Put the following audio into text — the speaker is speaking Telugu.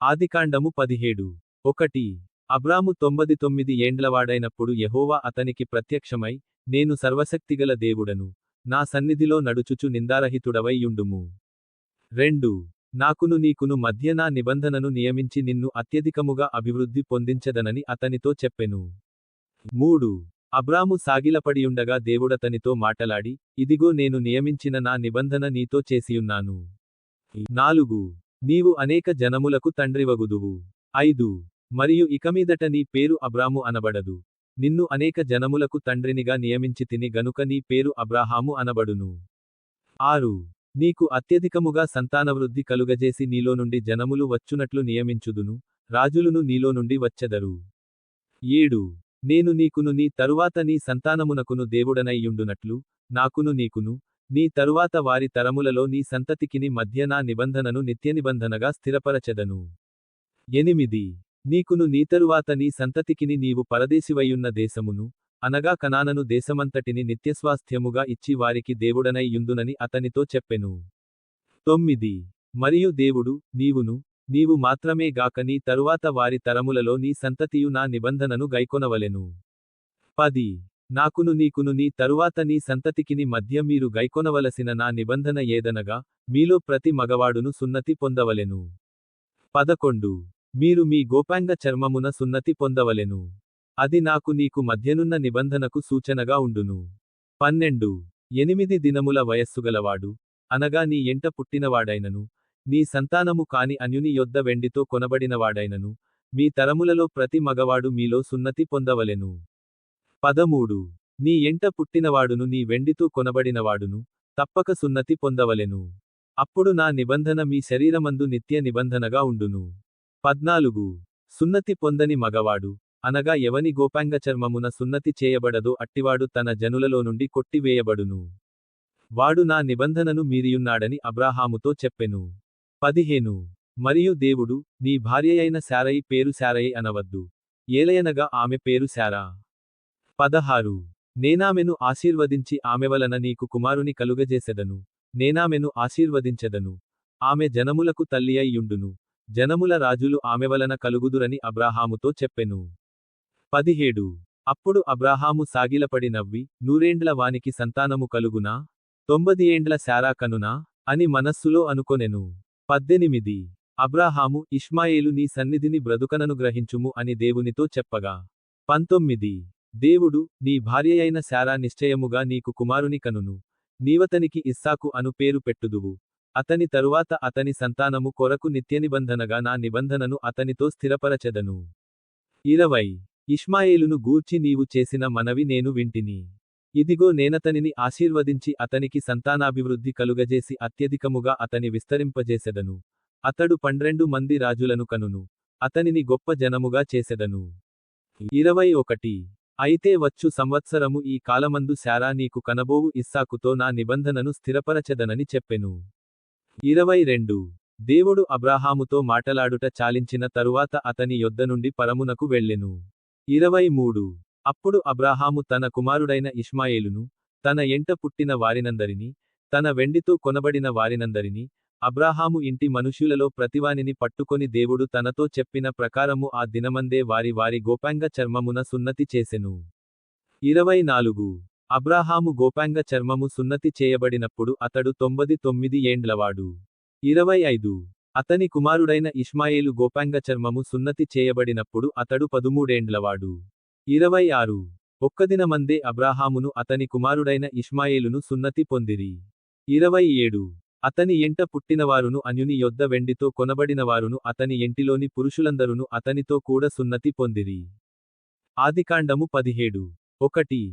ఆదికాండము 17:1 అబ్రాము 99 ఏండ్లవాడైనప్పుడు యెహోవా అతనికి ప్రత్యక్షమై, నేను సర్వశక్తిగల దేవుడను, నా సన్నిధిలో నడుచుచు నిందారహితుడవై యుండుము. 2 నాకును నీకును మధ్య నా నిబంధనను నియమించి నిన్ను అత్యధికముగా అభివృద్ధి పొందించెదనని అతనితో చెప్పెను. 3 అబ్రాము సాగిలపడియుండగా దేవుడతనితో మాటలాడి, ఇదిగో నేను నియమించిన నా నిబంధన నీతో చేసియున్నాను. 4 నీవు అనేక జనములకు తండ్రివగుదువు. 5 మరియు ఇకమీదట నీ పేరు అబ్రాము అనబడదు, నిన్ను అనేక జనములకు తండ్రినిగా నియమించితిని గనుక నీ పేరు అబ్రాహాము అనబడును. 6 నీకు అత్యధికముగా సంతానవృద్ధి కలుగజేసి నీలో నుండి జనములు వచ్చునట్లు నియమించుదును, రాజులును నీలో నుండి వచ్చెదరు. 7 నేను నీకును నీ తరువాత నీ సంతానమునకును దేవుడనై యుండునట్లు, నాకును నీకును, నీ తరువాత వారి తరములలో నీ సంతతికిని మధ్య నా నిబంధనను నిత్యనిబంధనగా స్థిరపరచెదను. 8 నీకును నీ తరువాత నీ సంతతికిని నీవు పరదేశివయ్యున్న దేశమును, అనగా కనానను దేశమంతటిని నిత్యస్వాస్థ్యముగా ఇచ్చి వారికి దేవుడనై యుందునని అతనితో చెప్పెను. 9 మరియు దేవుడు, నీవు మాత్రమే గాక నీ తరువాత వారి తరములలో నీ సంతతియు నా నిబంధనను గైకొనవలెను. 10 నాకును నీకును నీ తరువాత నీ సంతతికిని మధ్య మీరు గైకొనవలసిన నా నిబంధన ఏదనగా, మీలో ప్రతి మగవాడును సున్నతి పొందవలెను. 11 మీరు మీ గోపాంగ చర్మమున సున్నతి పొందవలెను. అది నాకు నీకు మధ్యనున్న నిబంధనకు సూచనగా ఉండును. 12 8 దినముల వయస్సుగలవాడు, అనగా నీ ఎంట పుట్టినవాడైనను, నీ సంతానము కాని అన్యుని యొద్ద వెండితో కొనబడినవాడైనను, మీ తరములలో ప్రతి మగవాడు మీలో సున్నతి పొందవలెను. 13 నీ ఎంట పుట్టినవాడును నీ వెండితో కొనబడినవాడును, తప్పక సున్నతి పొందవలెను. అప్పుడు నా నిబంధన మీ శరీరమందు నిత్య నిబంధనగా ఉండును. 14 సున్నతి పొందని మగవాడు, అనగా ఎవని గోపాంగ చర్మమున సున్నతి చేయబడదో అట్టివాడు తన జనులలో నుండి కొట్టివేయబడును. వాడు నా నిబంధనను మీరియున్నాడని అబ్రాహాముతో చెప్పెను. 15 మరియు దేవుడు, నీ భార్యయైన శారయి పేరు శారయి అనవద్దు, ఏలయనగా ఆమె పేరు శారా. 16 నేనామెను ఆశీర్వదించి ఆమె వలన నీకు కుమారుని కలుగజేసెదను, నేనామెను ఆశీర్వదించెదను, ఆమె జనములకు తల్లి అయి యుండును, జనముల రాజులు ఆమె వలన కలుగుదురని అబ్రాహాముతో చెప్పెను. 17 అప్పుడు అబ్రాహాము సాగిలపడి నవ్వి, 100 ఏండ్ల వానికి సంతానము కలుగునా, 90 ఏండ్ల శారా కనునా అని మనస్సులో అనుకొనెను. 18 అబ్రాహాము, ఇష్మాయేలు నీ సన్నిధిని బ్రతుకననుగ్రహించుము అని దేవునితో చెప్పగా. 19 దేవుడు, నీ భార్యయైన శారా నిశ్చయముగా నీకు కుమారుని కనును, నీవతనికి ఇస్సాకు అను పేరు పెట్టుదువు, అతని తరువాత అతని సంతానము కొరకు నిత్యనిబంధనగా నా నిబంధనను అతనితో స్థిరపరచెదను. 20 ఇష్మాయేలును గూర్చి నీవు చేసిన మనవి నేను వింటిని. ఇదిగో నేనతనిని ఆశీర్వదించి అతనికి సంతానాభివృద్ధి కలుగజేసి అత్యధికముగా అతని విస్తరింపజేసెదను, అతడు 12 మంది రాజులను కనును, అతనిని గొప్ప జనముగా చేసెదను. 21 అయితే వచ్చు సంవత్సరము ఈ కాలమందు శారా నీకు కనబోవు ఇస్సాకుతో నా నిబంధనను స్థిరపరచెదనని చెప్పెను. 22 దేవుడు అబ్రాహాముతో మాటలాడుట చాలించిన తరువాత అతని యొద్ద నుండి పరమునకు వెళ్ళెను. 23 అప్పుడు అబ్రాహాము తన కుమారుడైన ఇష్మాయేలును, తన ఎంట పుట్టిన వారినందరినీ, తన వెండితో కొనబడిన వారినందరినీ, అబ్రాహాము ఇంటి మనుష్యులలో ప్రతివానిని పట్టుకొని దేవుడు తనతో చెప్పిన ప్రకారము ఆ దినమందే వారి గోపాంగ చర్మమున సున్నతి చేసెను. 24 అబ్రాహాము గోపాంగ చర్మము సున్నతి చేయబడినప్పుడు అతడు 99 ఏండ్లవాడు. 25 అతని కుమారుడైన ఇష్మాయేలు గోపాంగ చర్మము సున్నతి చేయబడినప్పుడు అతడు 13 ఏండ్లవాడు. 26 ఒక్కదినమందే అబ్రాహామును అతని కుమారుడైన ఇష్మాయేలును సున్నతి పొందిరి. 27 అతని ఎంట పుట్టినవారును అన్యుని యొద్ద వెండితో కొనబడినవారును అతని ఎంటిలోని పురుషులందరును అతనితో కూడా సున్నతి పొందిరి. ఆదికాండము 17:1